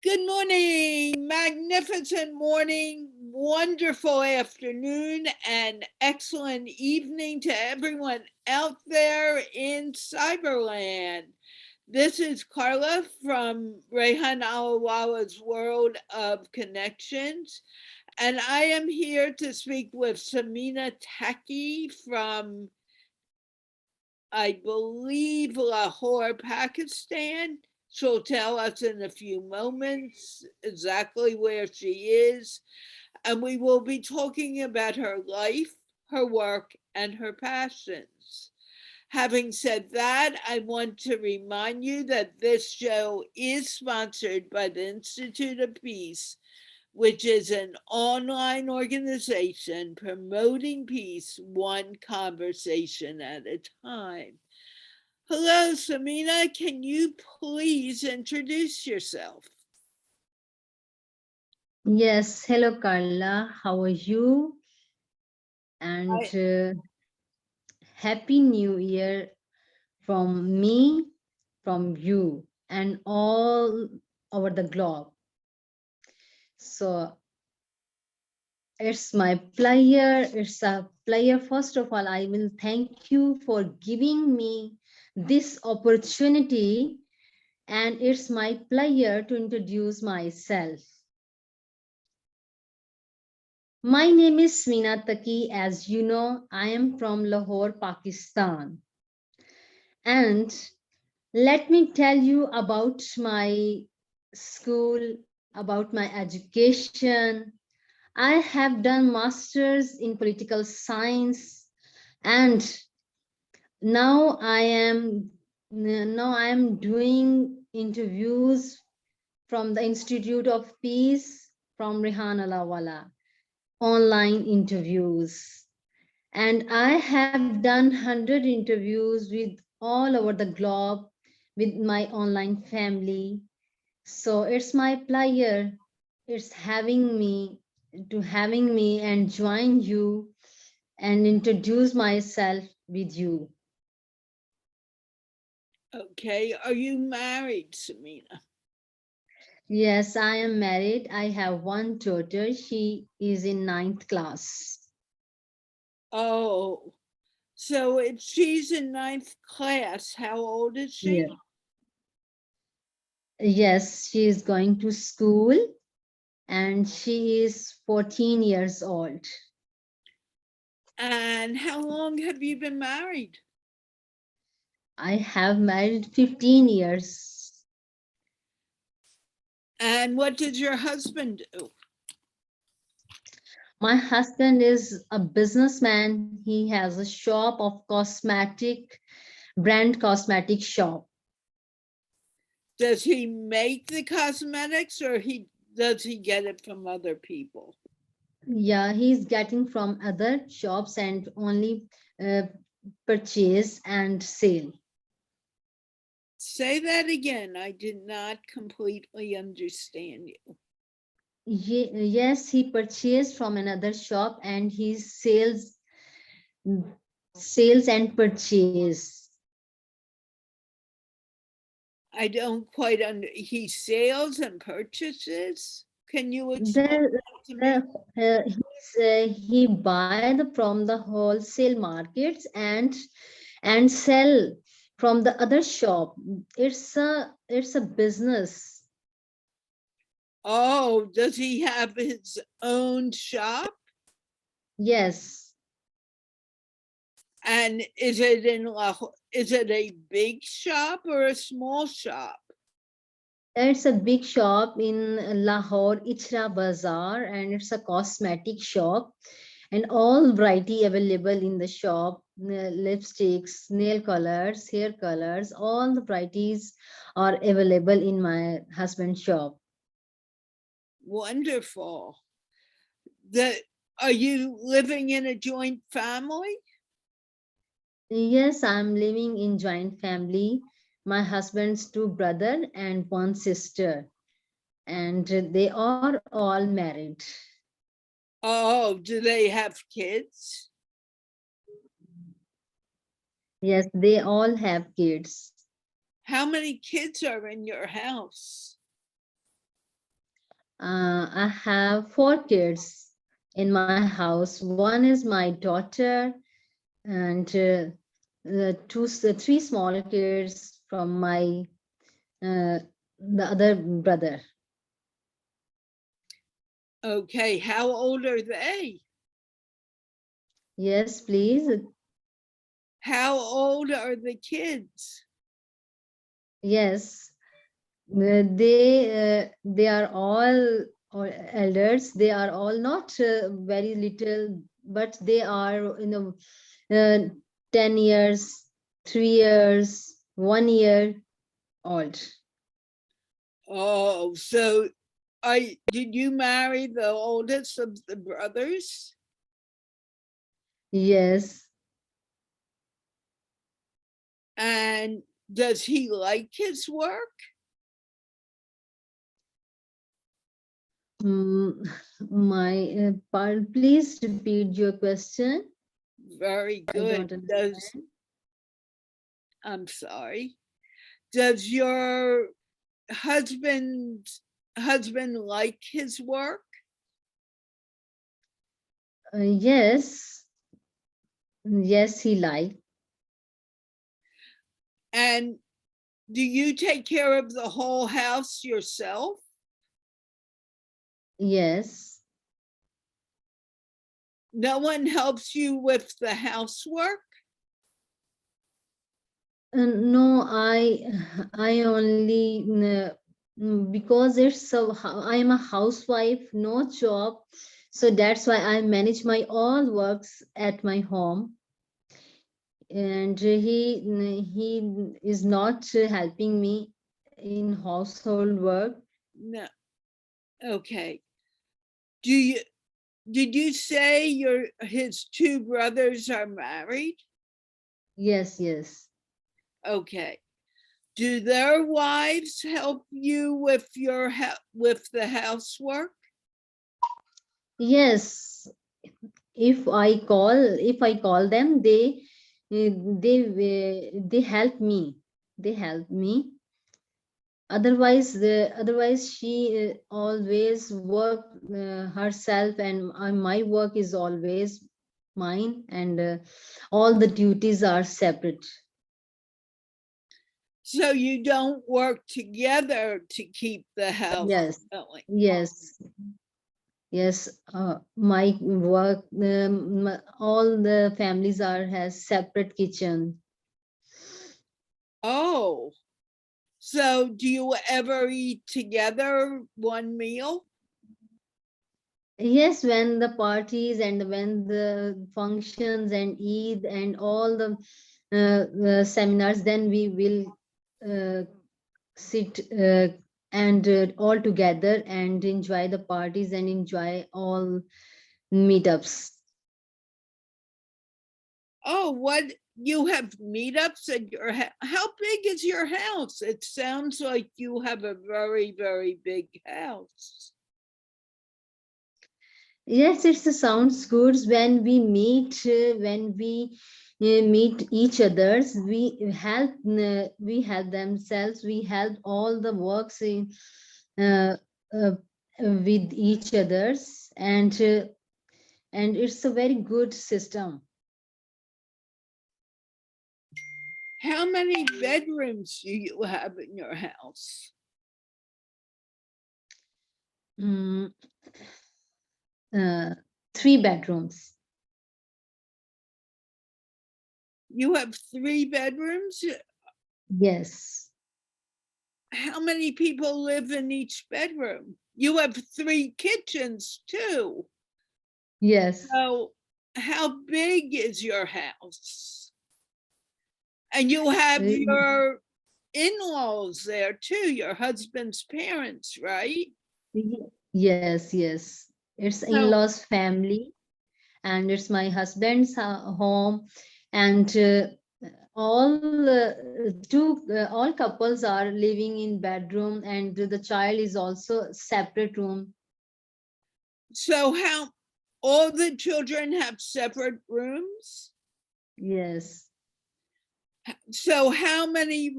Good morning, magnificent morning, wonderful afternoon, and excellent evening to everyone out there in Cyberland. This is Carla from Rehan Allahwala's World of Connections, and I am here to speak with Samina Taqi from, I believe, Lahore, Pakistan. She'll tell us in a few moments exactly where she is, and we will be talking about her life, her work, and her passions. Having said that, I want to remind you that this show is sponsored by the Institute of Peace, which is an online organization promoting peace one conversation at a time. Hello, Samina. Can you please introduce yourself? Yes, hello Carla, how are you? And Happy New Year from me, from you, and all over the globe. So it's a pleasure. First of all, I will thank you for giving me this opportunity, and it's my pleasure to introduce myself. My name is Samina Taqi. As you know, I am from Lahore, Pakistan. And let me tell you about my school, about my education. I have done masters in political science, and now I am doing interviews from the Institute of Peace from Rehan Allahwala, online interviews. And I have done 100 interviews with all over the globe with my online family. So it's my pleasure. It's having me and join you and introduce myself with you. Okay. Are you married, Samina? Yes, I am married. I have one daughter. She is in ninth class. Oh, so if she's in ninth class, how old is she? Yeah. Yes, she is going to school and she is 14 years old. And how long have you been married? I have married 15 years. And what does your husband do? My husband is a businessman. He has a shop of brand cosmetic shop. Does he make the cosmetics or does he get it from other people? Yeah, he's getting from other shops and only uh, purchase and sale. Say that again. I did not completely understand you. Yes, he purchased from another shop and he sales and purchase. I don't quite he sales and purchases. Can you explain There, that to me? he buy from the wholesale markets and sell from the other shop. It's a business. Oh, does he have his own shop? Yes, And is it a big shop or a small shop? it's a big shop in Lahore, Ichra Bazaar, and it's a cosmetic shop, and all variety available in the shop. Lipsticks, nail colors, hair colors, all the varieties are available in my husband's shop. Wonderful. The Are you living in a joint family? Yes, I'm living in joint family. My husband's two brother and one sister, and they are all married. Oh, do they have kids? Yes, they all have kids. How many kids are in your house? I have 4 kids in my house. One is my daughter, and three small kids from my the other brother. Okay, how old are they? Yes, please. How old are the kids? Yes, they are all elders. They are all not very little, but they are 10 years, 3 years, 1 year old. Oh, so did you marry the oldest of the brothers? Yes. And does he like his work? Mm, please repeat your question. Very I good. don't understand. I'm sorry. Does your husband husband like his work? Yes, yes, he like. And do you take care of the whole house yourself? Yes. No one helps you with the housework? No, I only because I am a housewife, no job, so that's why I manage my all works at my home, and he is not helping me in household work. No. Okay. Do you did you say his two brothers are married? Yes, yes. Okay. Do their wives help you with with the housework? Yes, if I call them, they help me. They help me. Otherwise she always work herself, and my work is always mine, and all the duties are separate. So you don't work together to keep the house Yes, going. yes, yes. My work, all the families are has separate kitchen. Oh, so do you ever eat together one meal? Yes, when the parties and when the functions and Eid and all the seminars, then we will uh, sit and all together and enjoy the parties and enjoy all meetups. Oh, what you have meetups at your house? How big is your house? It sounds like you have a very, very big house. Yes, it sounds good when we meet each others. We help themselves. We help all the works uh, uh, with each others, and it's a very good system. How many bedrooms do you have in your house? Mm, 3 bedrooms. You have 3 bedrooms? Yes. How many people live in each bedroom? You have 3 kitchens too. Yes. So, how big is your house? And you have Uh, your in laws there too, your husband's parents, right? yes, yes. It's So, in-laws family, and it's my husband's home, and all couples are living in bedroom, and the child is also separate room. so how all the children have separate rooms? Yes. So how many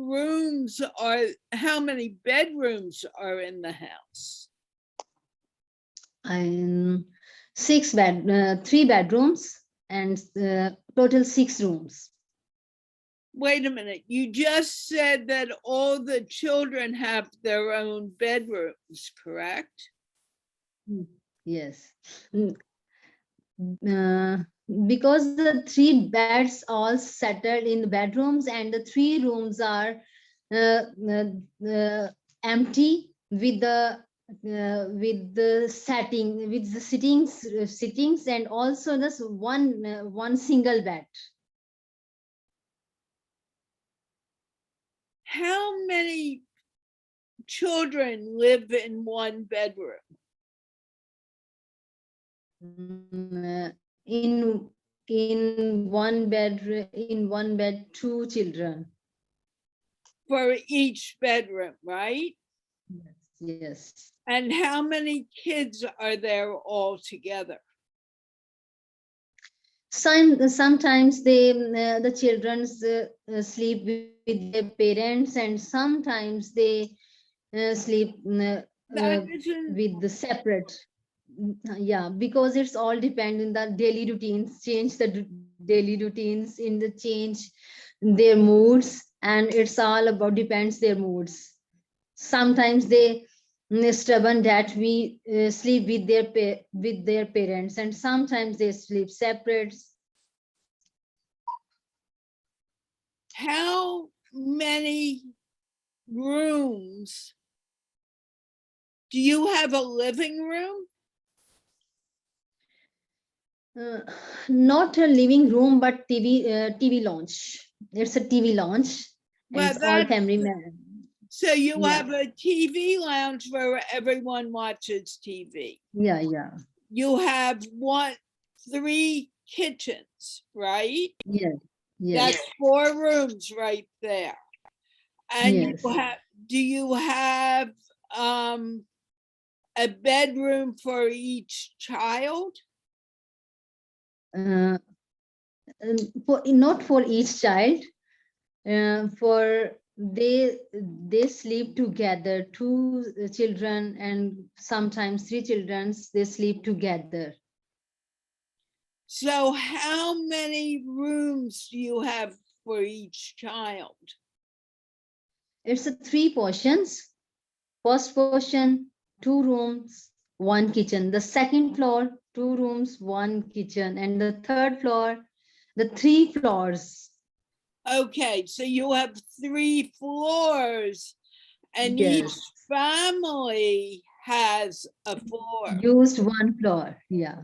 bedrooms are in the house? and three bedrooms and total 6 rooms. Wait a minute. You just said that all the children have their own bedrooms, correct? Yes. Mm, because the 3 beds all settled in the bedrooms and the 3 rooms are uh, empty with the setting with the sittings and also this one single bed. How many children live in one bedroom? In one bed 2 children. For each bedroom, right? Yes. And how many kids are there all together? Sometimes the children sleep with their parents and sometimes they sleep That isn't, with the separate. Yeah, because it's all depend on the daily routines, change the daily routines in the change their moods, and it's all about depends their moods. Sometimes they stubborn that we sleep with with their parents and sometimes they sleep separate. how many rooms? Do you have a living room? Uh, Not a living room, but TV lounge. It's a TV lounge, and Well, it's all that's, family men. so you Yeah, have a TV lounge where everyone watches TV. yeah. You have three kitchens, right? Yes, That's yes, 4 rooms right there. And yes. do you have um a bedroom for each child? Uh, for not for each child. For they sleep together. Two children and sometimes 3 children. They sleep together. So how many rooms do you have for each child? It's a 3 portions. First portion, 2 rooms, one kitchen. The second floor, 2 rooms, one kitchen. And the third floor, the 3 floors. Okay, so you have 3 floors and each Yes. family has a floor. Used one floor. Yeah.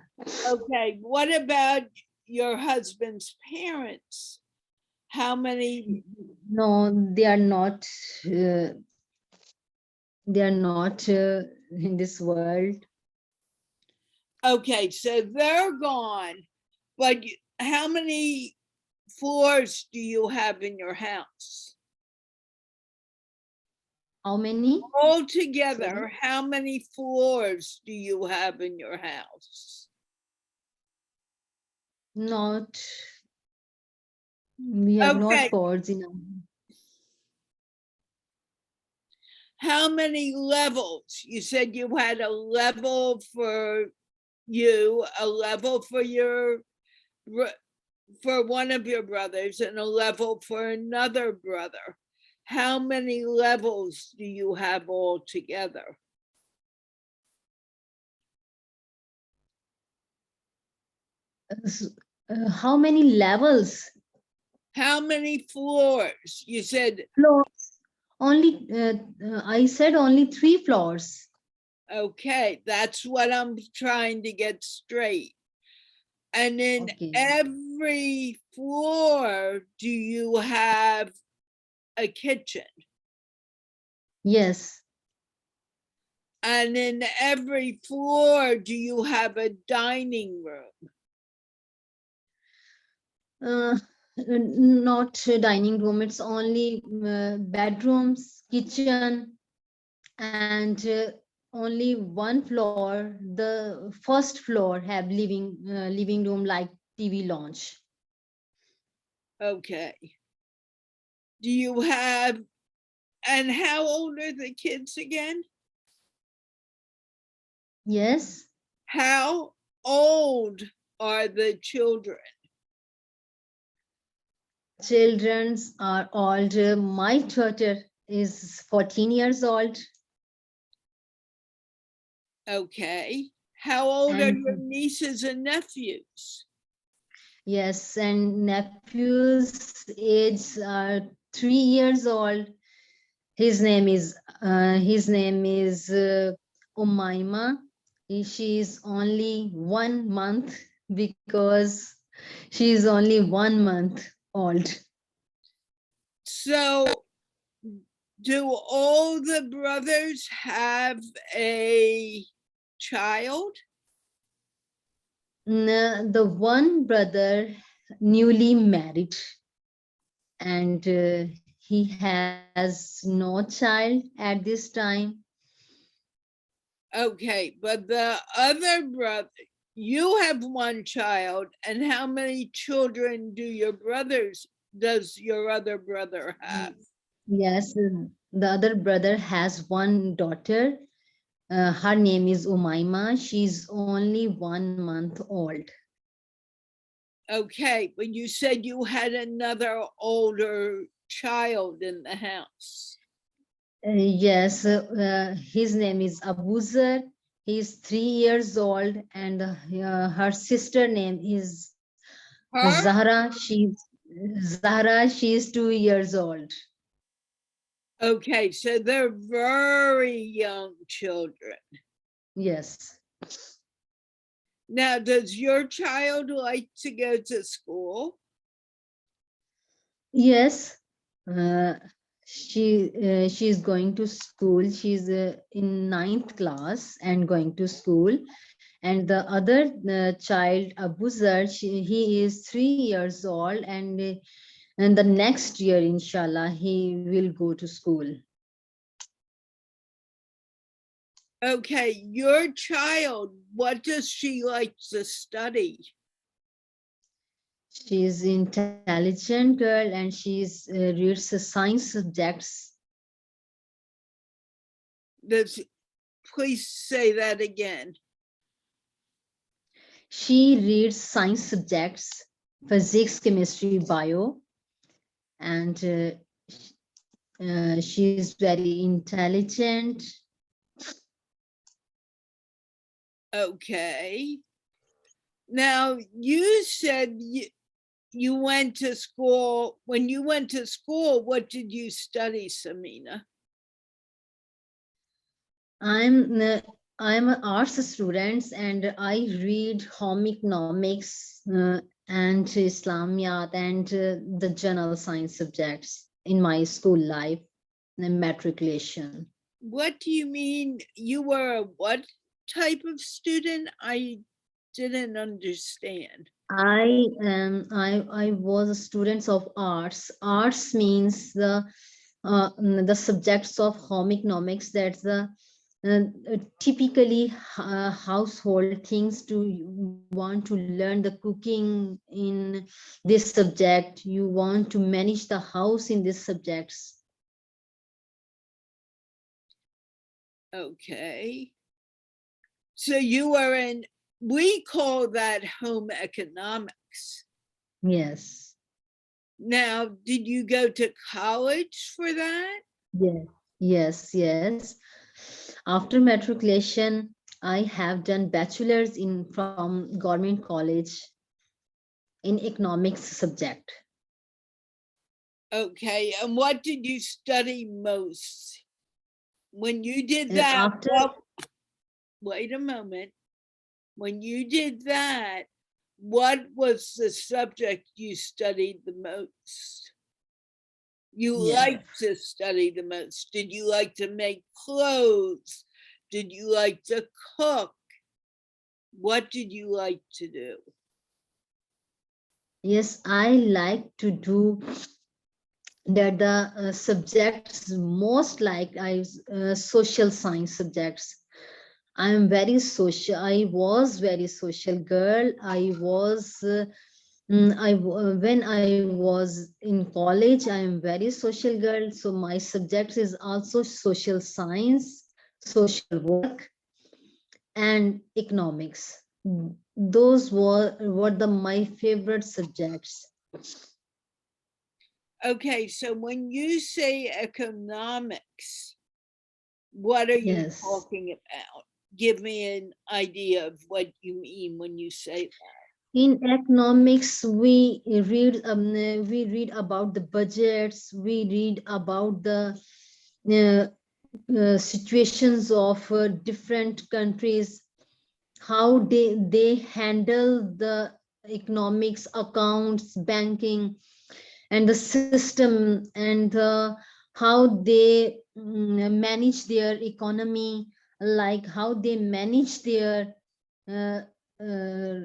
Okay, what about your husband's parents? How many? No, they are not. They are not in this world. Okay, so they're gone, but how many floors do you have in your house? How many? All Sorry. together, how many floors do you have in your house? Not. We have not Okay, pods in our. how many levels? You said you had a level for you, a level for for one of your brothers, and a level for another brother. How many levels do you have all together? How many levels? How many floors? You said, Floors. Only. I said only 3 floors. okay, that's what I'm trying to get straight. And in Okay. every floor, do you have a kitchen? Yes. And in every floor, do you have a dining room? Not a dining room. It's only bedrooms, kitchen, and only one floor. The first floor have living room like TV lounge. Okay. Do you have, and how old are the kids again? Yes. How old are the children? Children are old. My daughter is 14 years old. Okay. How old are your And nieces and nephews? yes, and nephews age are 3 years old. His name is Umaima. She is only 1 month because she is only 1 month old. So, do all the brothers have a child? The one brother newly married, and he has no child at this time. Okay, but the other brother, you have one child, and how many children does your other brother have? Yes, the other brother has one daughter. Her name is Umaima. She's only 1 month old. Okay, but you said you had another older child in the house. Yes, his name is Abuzar. He's 3 years old, and her sister name is Her? Zahra. She's 2 years old. Okay, so they're very young children. Yes. Now, does your child like to go to school? Yes. Uh, she is going to school. She's in ninth class and going to school. And the other child, Abuzar, he is 3 years old, and the next year, inshallah, he will go to school. Okay, your child, what does she like to study? She's intelligent girl, and she's reads the science subjects. Please say that again. She reads science subjects, physics, chemistry, bio, and she's very intelligent. Okay. Now, you said you went to school. When you went to school, what did you study, Samina? I'm I'm an arts student, and I read home economics and Islamiyat and the general science subjects in my school life and matriculation. What do you mean you were a what type of student? I didn't understand. I was a student of arts. Arts means the subjects of home economics. That's the typically household things. To you want to learn the cooking in this subject, you want to manage the house in these subjects. Okay. So you were in, we call that home economics. Yes. Now, did you go to college for that? Yes. After matriculation, I have done bachelor's in from government college in economics subject. Okay. And what did you study most? When you did that, After wait a moment. When you did that, what was the subject you studied the most? You yeah. liked to study the most. Did you like to make clothes? Did you like to cook? What did you like to do? Yes, I like to do that. The subjects most like I social science subjects. I am very social. I was very social girl. I was when I was in college, I am very social girl. So my subject is also social science, social work, and economics. Those were my favorite subjects. Okay, so when you say economics, what are you Yes. talking about? Give me an idea of what you mean when you say In economics, we read about the budgets. We read about the uh, situations of different countries, how they handle the economics, accounts, banking, and the system, and how they manage their economy, like how they manage their uh, uh,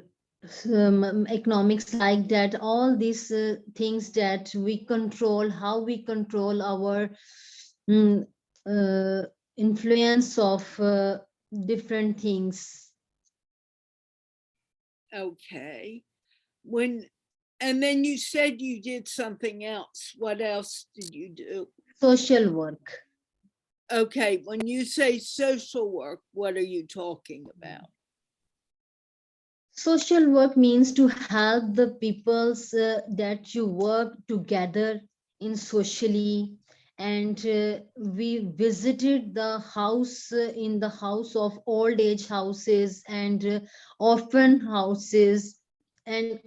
economics, like that. All these things that we control, how we control our mm, uh, influence of different things. that? Okay. When and then you said you did something else. What else did you do? Social work. Okay, when you say social work, what are you talking about? Social work means to help the peoples that you work together in socially. And we visited the house, in the house of old age houses and orphan houses, and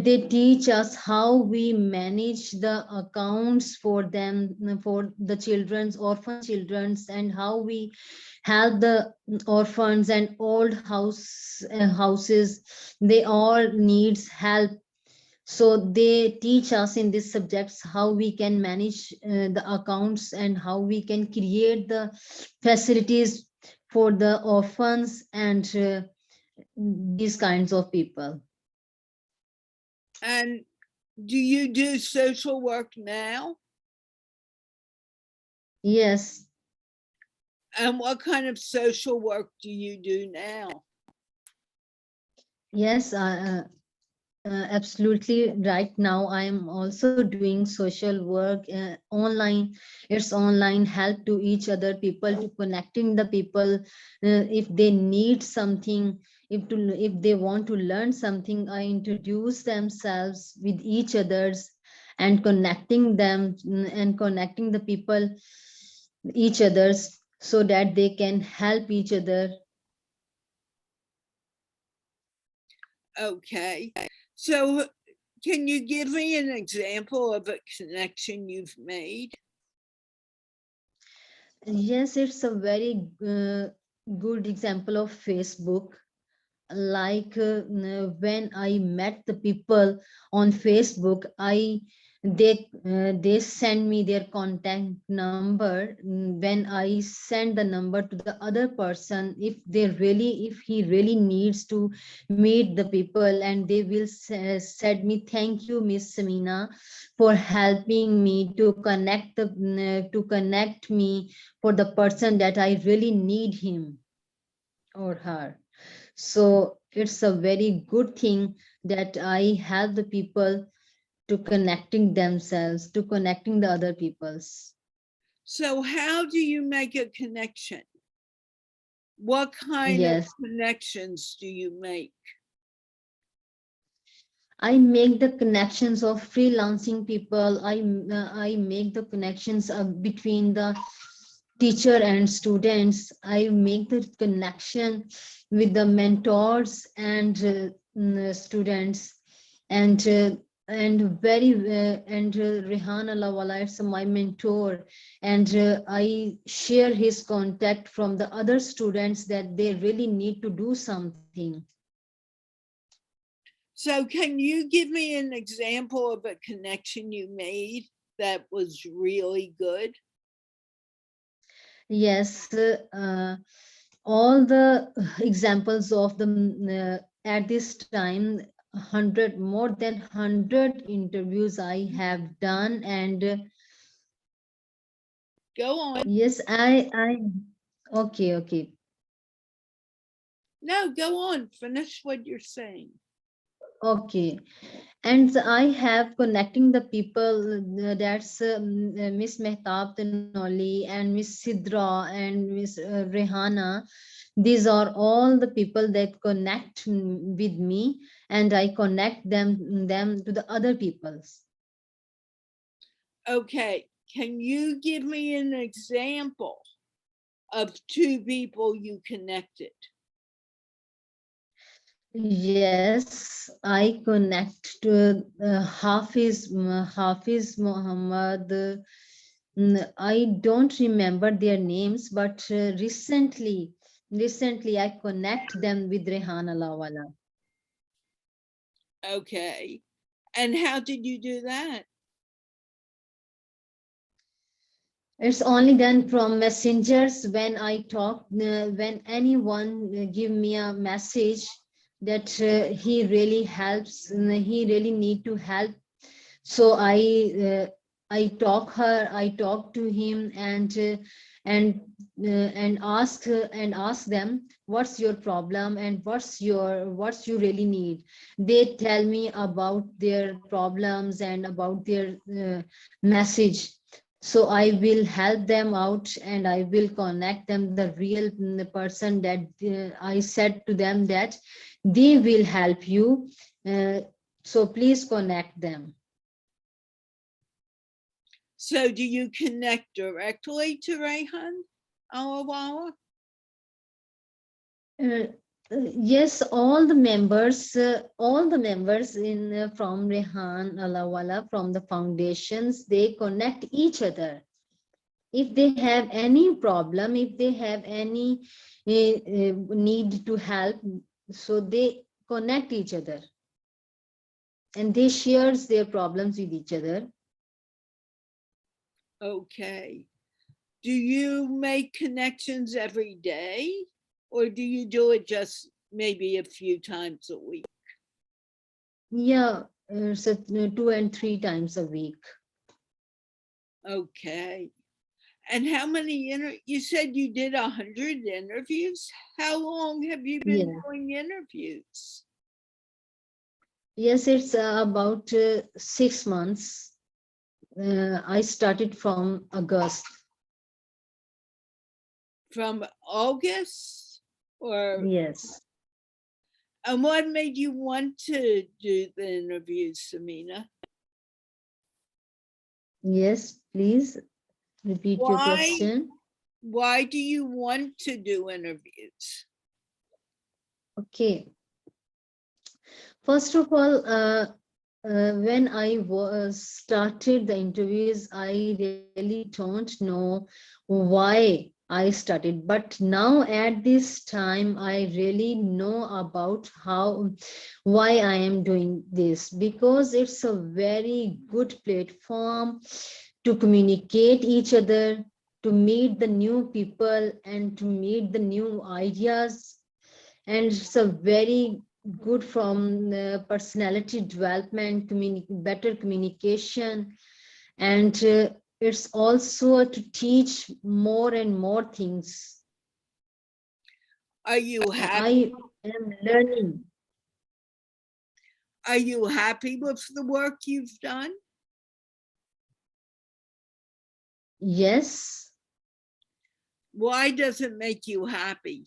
they teach us how we manage the accounts for them, for the children's, orphan children's, and how we help the orphans and old houses. They all needs help. So they teach us in these subjects how we can manage the accounts, and how we can create the facilities for the orphans and these kinds of people. And do you do social work now? Yes. And what kind of social work do you do now? Yes, absolutely. Right now, I am also doing social work online. It's online help to each other, people to connecting the people. If they need something, if they want to learn something, I introduce themselves with each others, and connecting them, and connecting the people, each others, so that they can help each other. Okay. So can you give me an example of a connection you've made? Yes, it's a very good example of Facebook. Like when I met the people on Facebook, they send me their contact number. When I send the number to the other person, if he really needs to meet the people, and they will said me, thank you, Miss Samina, for helping me to connect me for the person that I really need him or her. So it's a very good thing that I help the people to connecting themselves, to connecting the other peoples. So how do you make a connection? What kind of Yes, connections do you make? I make the connections of freelancing people. I make the connections between the teacher and students. I make the connection with the mentors and students, and Rehan Allahwala is my mentor, and I share his contact from the other students that they really need to do something. So can you give me an example of a connection you made that was really good? Yes, all the examples of the at this time, 100, more than 100 interviews I have done, and Go on. yes, I okay, okay. No, go on. Finish what you're saying. Okay. And I have connecting the people, that's Miss Mehtab Tanoli and Miss Sidra and Miss Rehana. These are all the people that connect with me, and I connect them to the other peoples. Okay, can you give me an example of two people you connected? Yes, I connect to Hafiz Muhammad. I don't remember their names, but recently I connect them with Rehan Allahwala. Okay, and how did you do that? It's only done from messengers when I talk, when anyone give me a message that he really helps, he really need to help. So I talk to him and and ask them what's your problem and what's you really need. They tell me about their problems and about their message. So I will help them out and I will connect them the real person that I said to them that they will help you. So please connect them. So do you connect directly to Rehan Allahwala? Uh, yes, all the members in from Rehan Allahwala from the foundations, they connect each other. If they have any problem, if they have any need to help, so they connect each other and they shares their problems with each other. Okay. Do you make connections every day or do you do it just maybe a few times a week? Yeah, so 2 and 3 times a week. Okay. And how many you said you did 100 interviews? How long have you been Yeah. doing interviews? Yes, it's about 6 months. I started from August. From August? Or Yes. and what made you want to do the interviews, Samina? Yes, please repeat your Why question. why do you want to do interviews? Okay. First of all, when I was started the interviews, I really don't know why I started. But now at this time, I really know about why I am doing this, because it's a very good platform to communicate each other, to meet the new people and to meet the new ideas. And it's a very good from personality development, better communication, and it's also to teach more and more things. Are you happy? I am learning. Are you happy with the work you've done? Yes, Why does it make you happy?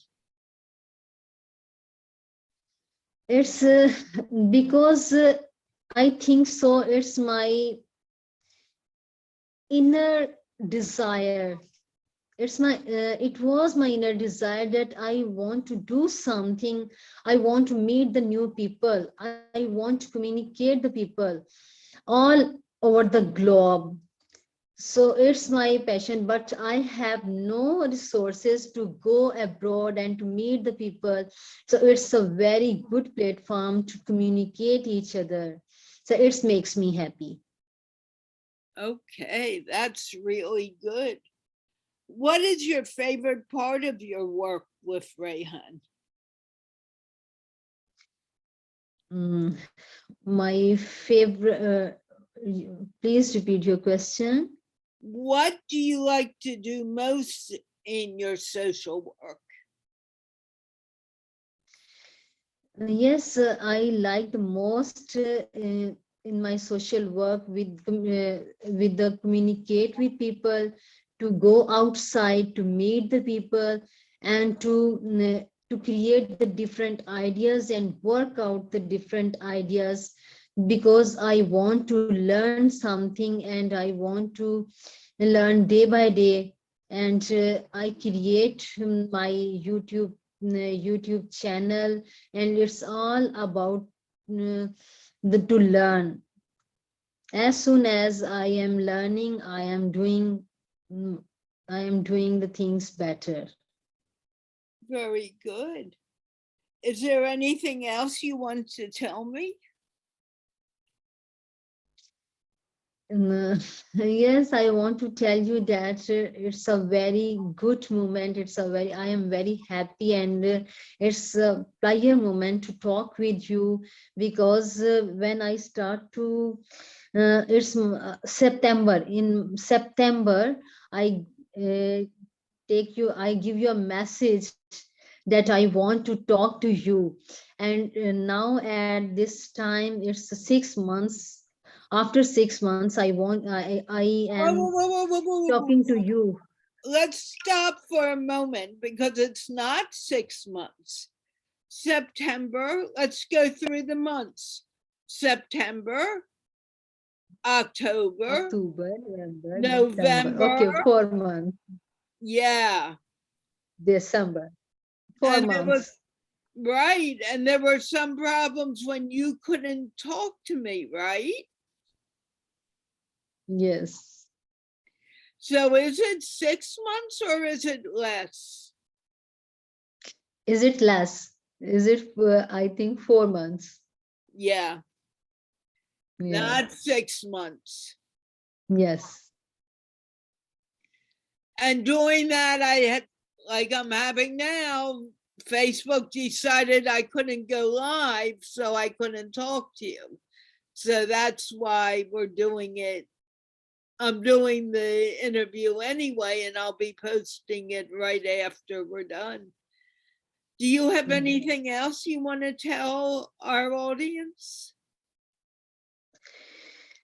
it's because I think so. It's my inner desire. It was my inner desire that I want to do something. I want to meet the new people. I want to communicate the people all over the globe. So it's my passion, but I have no resources to go abroad and to meet the people. So it's a very good platform to communicate each other. So it makes me happy. Okay, that's really good. What is your favorite part of your work with Rehan? Mm, my favorite. Please repeat your question. What do you like to do most in your social work? Yes, I like the most in my social work with the communicate with people, to go outside to meet the people, and to create the different ideas and work out the different ideas, because I want to learn something and I want to learn day by day. And I create my YouTube channel, and it's all about to learn. As soon as I am learning, mm, I am doing the things better. Very good. Is there anything else you want to tell me? Uh, yes, I want to tell you that it's a very good moment. I am very happy, and it's a pleasure moment to talk with you, because when I start to, September. In September, I I give you a message that I want to talk to you. And now at this time, it's 6 months. After 6 months, I Whoa, am whoa, whoa, whoa, whoa, whoa, whoa, talking to whoa. you. Let's stop for a moment because it's not 6 months. September, let's go through the months. September, October, October, November, December. November, Okay, 4 months. yeah. December, four And there was, months. right, and there were some problems when you couldn't talk to me, right? Yes. So is it 6 months or is it less? Is it less? Is it? I think 4 months. Yeah, Yeah. not 6 months. Yes. And doing that, I had, like I'm having now, Facebook decided I couldn't go live, so I couldn't talk to you. So that's why we're doing it. I'm doing the interview anyway, and I'll be posting it right after we're done. Do you have anything else you want to tell our audience?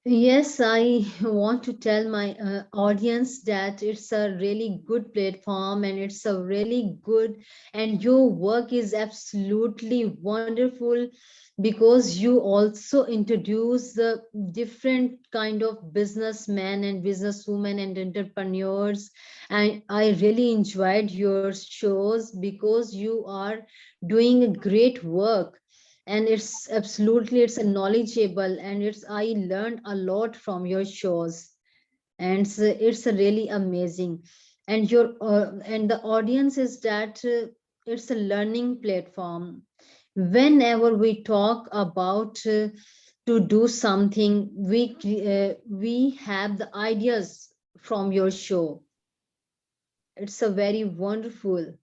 Yes, I want to tell my audience that it's a really good platform, and it's a really good, and your work is absolutely wonderful, because you also introduce the different kind of businessmen and businesswomen and entrepreneurs. And I really enjoyed your shows, because you are doing a great work, and it's a knowledgeable, and it's I learned a lot from your shows. And it's a really amazing. And your and the audience is that it's a learning platform. Whenever we talk about to do something, we have the ideas from your show. It's a very wonderful.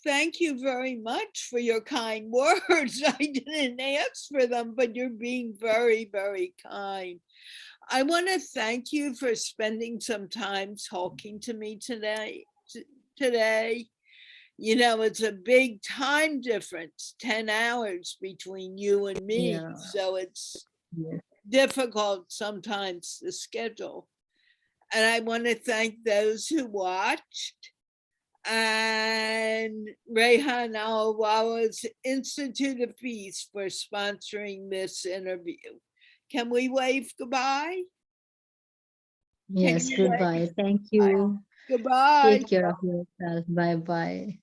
Thank you very much for your kind words. I didn't ask for them, but you're being very, very kind. I want to thank you for spending some time talking to me today. You know, it's a big time difference, 10 hours between you and me. Yeah. So it's Yes. difficult sometimes to schedule. And I want to thank those who watched, and Rehan Allahwala's Institute of Peace for sponsoring this interview. Can we wave goodbye? Can Yes, you goodbye. wave? Thank you. Goodbye. Take care of yourself. Bye bye.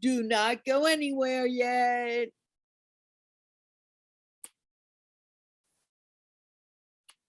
Do not go anywhere yet.